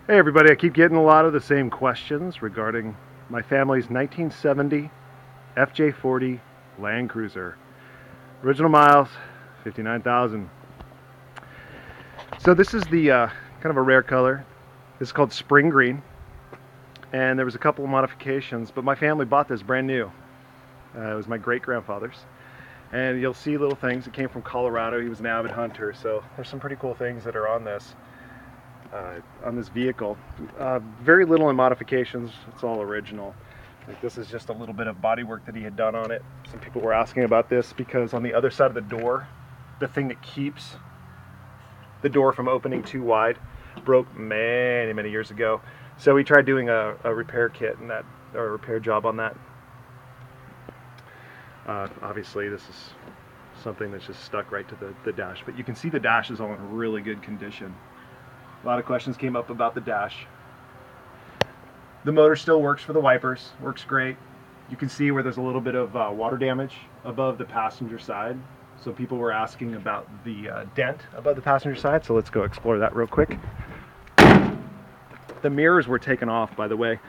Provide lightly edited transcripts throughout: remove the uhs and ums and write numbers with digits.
Hey everybody, I keep getting a lot of the same questions regarding my family's 1970 FJ40 Land Cruiser. Original miles, 59,000. So this is the kind of a rare color. This is called Spring Green. And there was a couple of modifications, but my family bought this brand new. It was my great-grandfather's. And you'll see little things. It came from Colorado. He was an avid hunter, so there's some pretty cool things that are on this vehicle. Very little in modifications. It's all original. Like, this is just a little bit of body work that he had done on it. Some people were asking about this because on the other side of the door, the thing that keeps the door from opening too wide broke many years ago. So we tried doing a repair kit and a repair job on that. Obviously this is something that's just stuck right to the dash, but you can see the dash is all in really good condition. A lot of questions came up about the dash. The motor still works for the wipers, works great. You can see where there's a little bit of water damage above the passenger side. So people were asking about the dent above the passenger side, so let's go explore that real quick. The mirrors were taken off, by the way,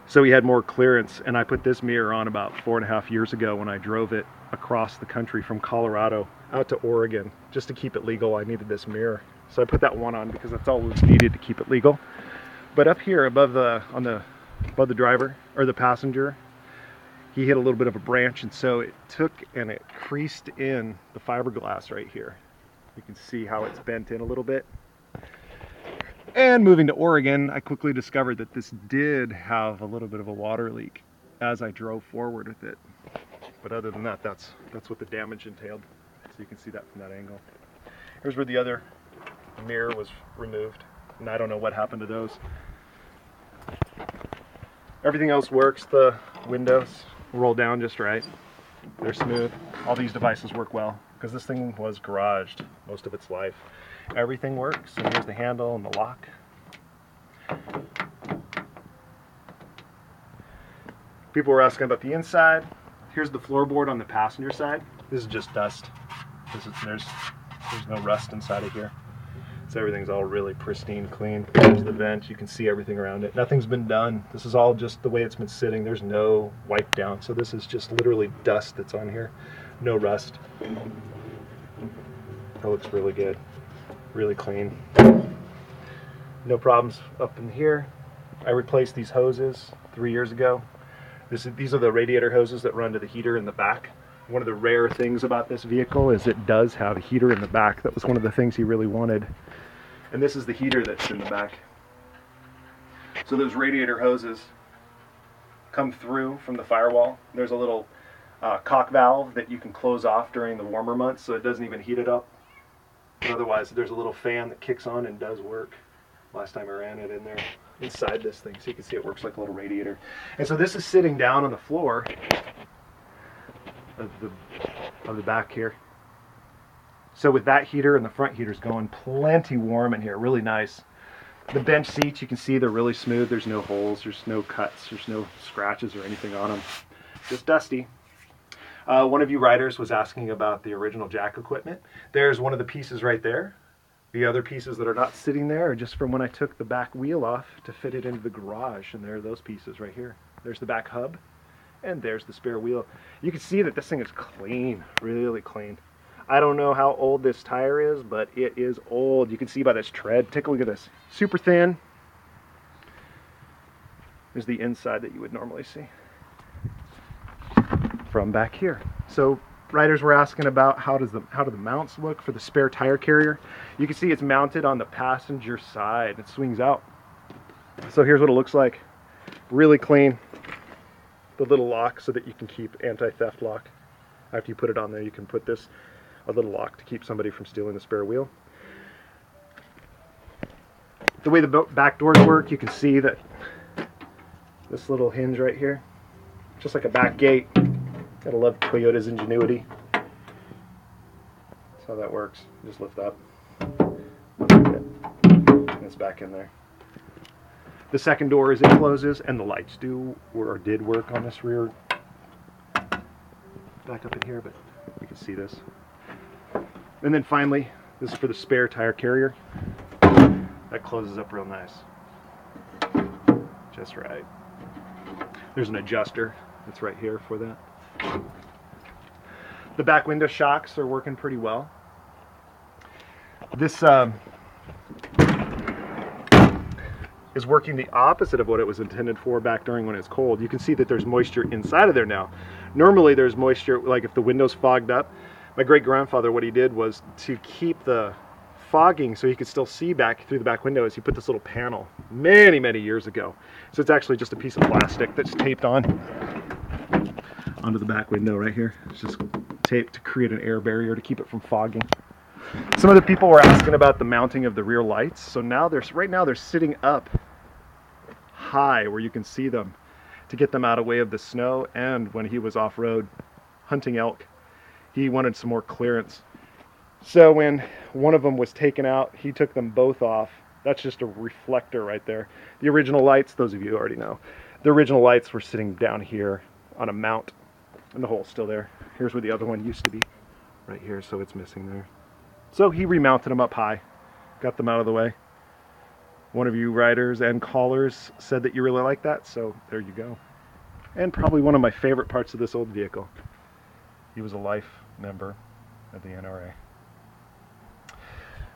so we had more clearance, and I put this mirror on about 4.5 years ago when I drove it across the country from Colorado out to Oregon. Just to keep it legal, I needed this mirror. So I put that one on because that's all was needed to keep it legal. But up here above above the driver, or the passenger, he hit a little bit of a branch, and so it took and it creased in the fiberglass right here. You can see how it's bent in a little bit. And moving to Oregon, I quickly discovered that this did have a little bit of a water leak as I drove forward with it. But other than that, that's what the damage entailed. So you can see that from that angle. Here's where the other mirror was removed, and I don't know what happened to those. Everything else works. The windows roll down just right. They're smooth. All these devices work well because this thing was garaged most of its life. Everything works, and here's the handle and the lock. People were asking about the inside. Here's the floorboard on the passenger side. This is just dust. There's no rust inside of here. So everything's all really pristine, clean. There's the vent. You can see everything around it. Nothing's been done. This is all just the way it's been sitting. There's no wipe down. So this is just literally dust that's on here. No rust. That looks really good. Really clean. No problems up in here. I replaced these hoses 3 years ago. These are the radiator hoses that run to the heater in the back. One of the rare things about this vehicle is it does have a heater in the back. That was one of the things he really wanted. And this is the heater that's in the back. So those radiator hoses come through from the firewall. There's a little cock valve that you can close off during the warmer months so it doesn't even heat it up. But otherwise, there's a little fan that kicks on and does work. Last time I ran it in there, inside this thing, so you can see it works like a little radiator. And so this is sitting down on the floor of the back here. So with that heater and the front heaters going, plenty warm in here, really nice. The bench seats, you can see they're really smooth. There's no holes, there's no cuts, there's no scratches or anything on them. Just dusty. One of you riders was asking about the original jack equipment. There's one of the pieces right there. The other pieces that are not sitting there are just from when I took the back wheel off to fit it into the garage, and there are those pieces right here. There's the back hub, and there's the spare wheel. You can see that this thing is clean, really clean. I don't know how old this tire is, but it is old. You can see by this tread. Take a look at this. Super thin. There's the inside that you would normally see from back here. So riders were asking about how do the mounts look for the spare tire carrier. You can see it's mounted on the passenger side. It swings out. So here's what it looks like. Really clean. The little lock so that you can keep anti-theft lock. After you put it on there, you can put a little lock to keep somebody from stealing the spare wheel. The way the back doors work, you can see that this little hinge right here, just like a back gate. Gotta love Toyota's ingenuity. That's how that works. Just lift up. And it's back in there. The second door as it closes, and the lights did work on this rear. Back up in here, but you can see this. And then finally, this is for the spare tire carrier. That closes up real nice. just right. There's an adjuster that's right here for that. The back window shocks are working pretty well. This is working the opposite of what it was intended for back during when it's cold. You can see that there's moisture inside of there now. Normally there's moisture, like if the window's fogged up. My great-grandfather, what he did was to keep the fogging so he could still see back through the back window, is he put this little panel many, many years ago. So it's actually just a piece of plastic that's taped on onto the back window right here. It's just taped to create an air barrier to keep it from fogging. Some other people were asking about the mounting of the rear lights. So now right now they're sitting up high where you can see them to get them out of the way of the snow. And when he was off-road hunting elk, he wanted some more clearance. So when one of them was taken out, he took them both off. That's just a reflector right there. The original lights, those of you already know, the original lights were sitting down here on a mount, and the hole's still there. Here's where the other one used to be, right here, so it's missing there. So he remounted them up high, got them out of the way. One of you riders and callers said that you really like that, so there you go. And probably one of my favorite parts of this old vehicle. He was a life member of the NRA.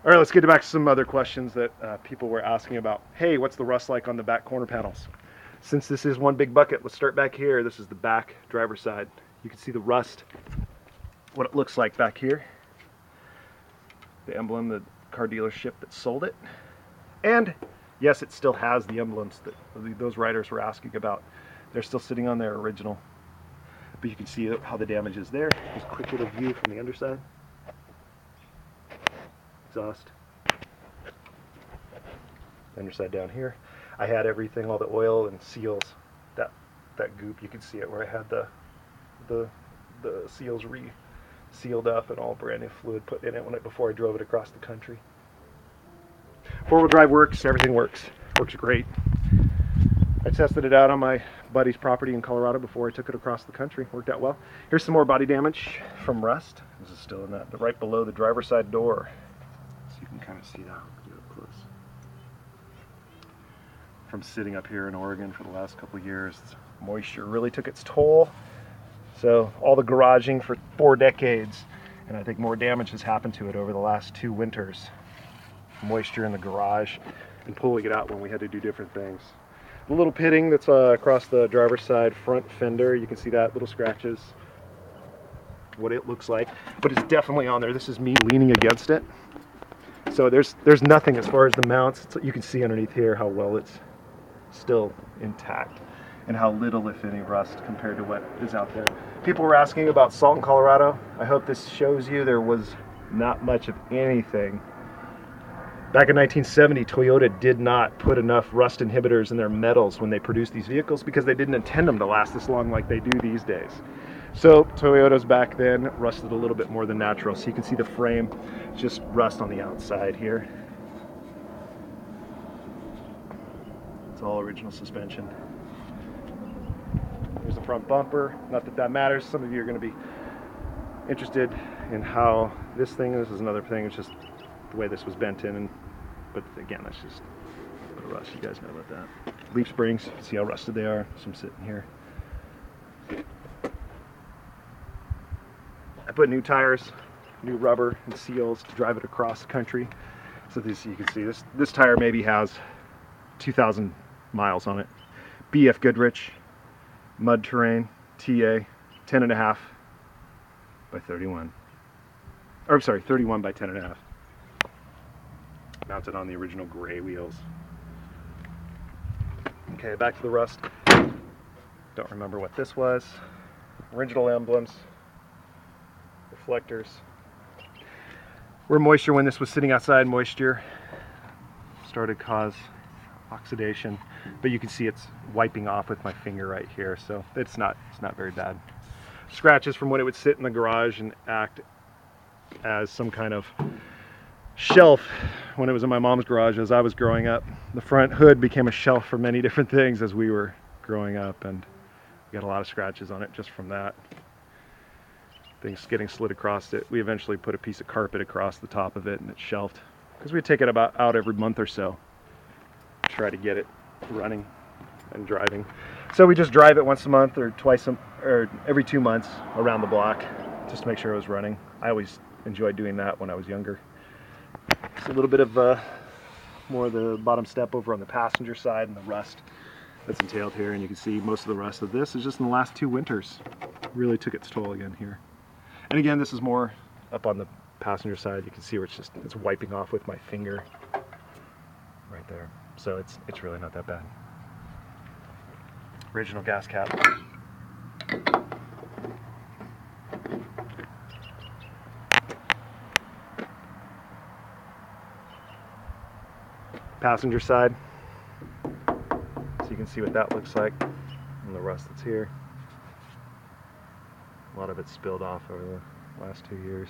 All right, let's get back to some other questions that people were asking about. Hey, what's the rust like on the back corner panels? Since this is one big bucket, let's start back here. This is the back driver's side. You can see the rust, what it looks like back here. The emblem, the car dealership that sold it. And yes, it still has the emblems that those riders were asking about. They're still sitting on their original. But you can see how the damage is there. Just a quick little view from the underside. Exhaust. The underside down here. I had everything, all the oil and seals. That goop, you can see it where I had the seals sealed up and all brand new fluid put in it before I drove it across the country. Four-wheel drive works. Everything works. Works great. I tested it out on my buddy's property in Colorado before I took it across the country. Worked out well. Here's some more body damage from rust. This is still in that, right below the driver's side door. So you can kind of see that up close. From sitting up here in Oregon for the last couple of years, moisture really took its toll. So all the garaging for 4 decades, and I think more damage has happened to it over the last 2 winters. Moisture in the garage and pulling it out when we had to do different things. The little pitting that's across the driver's side front fender, you can see that, little scratches, what it looks like, but it's definitely on there. This is me leaning against it. So there's nothing as far as the mounts. You can see underneath here how well it's still intact and how little, if any, rust compared to what is out there. People were asking about salt in Colorado. I hope this shows you there was not much of anything. Back in 1970, Toyota did not put enough rust inhibitors in their metals when they produced these vehicles because they didn't intend them to last this long like they do these days. So Toyotas back then rusted a little bit more than natural. So you can see the frame, just rust on the outside here. It's all original suspension. Here's the front bumper. Not that that matters. Some of you are going to be interested in how this is another thing. It's just the way this was bent in, but again, that's just rust. You guys know about that. Leaf springs, see how rusted they are. Some sitting here. I put new tires, new rubber and seals to drive it across the country. So this, you can see this tire maybe has 2,000 miles on it. BF Goodrich, mud terrain, TA, 10.5 by 31. Or I'm sorry, 31 by 10.5. Mounted on the original gray wheels. Okay, back to the rust. Don't remember what this was. Original emblems, reflectors. Where moisture, when this was sitting outside, moisture started to cause oxidation, but you can see it's wiping off with my finger right here, so it's not very bad. Scratches from when it would sit in the garage and act as some kind of shelf when it was in my mom's garage as I was growing up. The front hood became a shelf for many different things as we were growing up, and we got a lot of scratches on it just from that. Things getting slid across it. We eventually put a piece of carpet across the top of it and it shelved because we take it out every month or so. Try to get it running. and driving. So we just drive it once a month or or every 2 months around the block just to make sure it was running. I always enjoyed doing that when I was younger. It's a little bit of more of the bottom step over on the passenger side and the rust that's entailed here, and you can see most of the rust of this is just in the last 2 winters. Really took its toll again here. And again, this is more up on the passenger side. You can see where it's wiping off with my finger right there. So it's really not that bad. Original gas cap. Passenger side, so you can see what that looks like and the rust that's here. A lot of it spilled off over the last 2 years.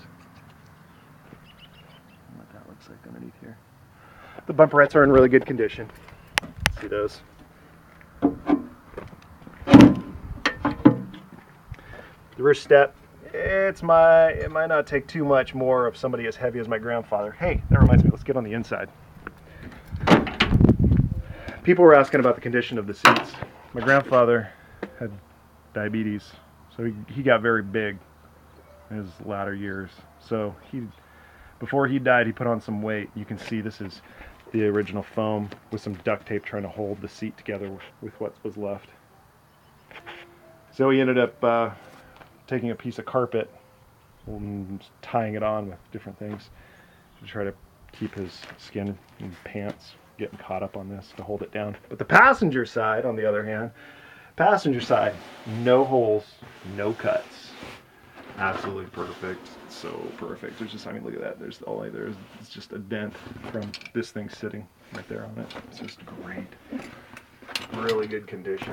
And what that looks like underneath here. The bumperettes are in really good condition. See those? The rear step, it might not take too much more of somebody as heavy as my grandfather. Hey, that reminds me, let's get on the inside. People were asking about the condition of the seats. My grandfather had diabetes, so he got very big in his latter years. So before he died, he put on some weight. You can see this is the original foam with some duct tape trying to hold the seat together with what was left. So he ended up taking a piece of carpet and tying it on with different things to try to keep his skin and pants getting caught up on this to hold it down. But the passenger side, on the other hand, no holes, no cuts. Absolutely perfect. So perfect. There's just, I mean, look at that. It's just a dent from this thing sitting right there on it. It's just great. Really good condition.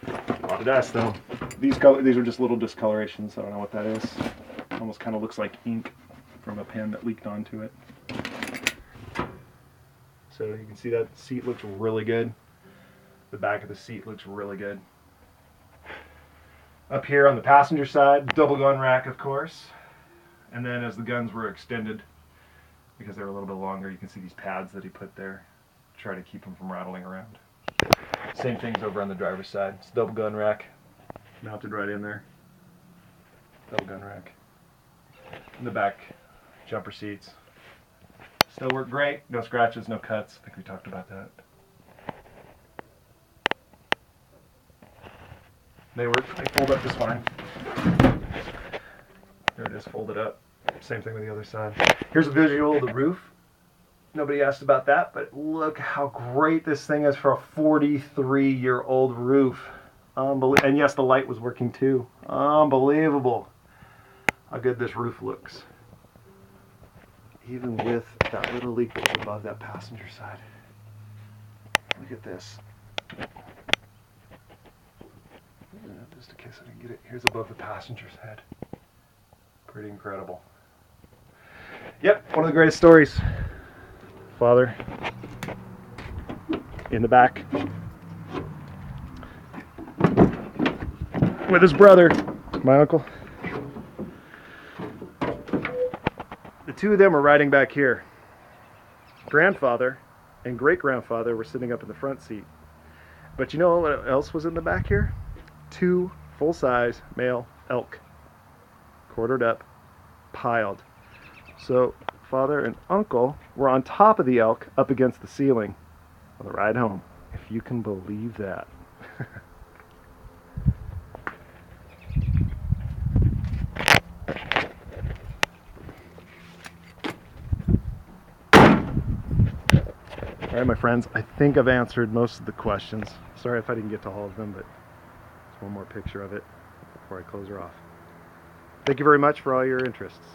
A lot of dust though. These are just little discolorations. I don't know what that is. Almost kind of looks like ink from a pen that leaked onto it. So you can see that seat looks really good. The back of the seat looks really good. Up here on the passenger side, double gun rack, of course. And then as the guns were extended, because they were a little bit longer, you can see these pads that he put there to try to keep them from rattling around. Same thing's over on the driver's side. It's a double gun rack mounted right in there. Double gun rack. In the back, jumper seats. Still work great. No scratches, no cuts. I think we talked about that. They fold up just fine. There it is, folded up. Same thing with the other side. Here's a visual of the roof. Nobody asked about that, but look how great this thing is for a 43-year-old roof. And yes, the light was working too. Unbelievable how good this roof looks. Even with that little leakage above that passenger side. Look at this. Just in case I didn't get it, here's above the passenger's head. Pretty incredible. Yep, one of the greatest stories. Father in the back with his brother, my uncle. The two of them are riding back here. Grandfather and great-grandfather were sitting up in the front seat. But you know what else was in the back here? 2 full-size male elk, quartered up, piled. So father and uncle were on top of the elk up against the ceiling on the ride home, if you can believe that. All right, my friends, I think I've answered most of the questions. Sorry if I didn't get to all of them, but there's one more picture of it before I close her off. Thank you very much for all your interests.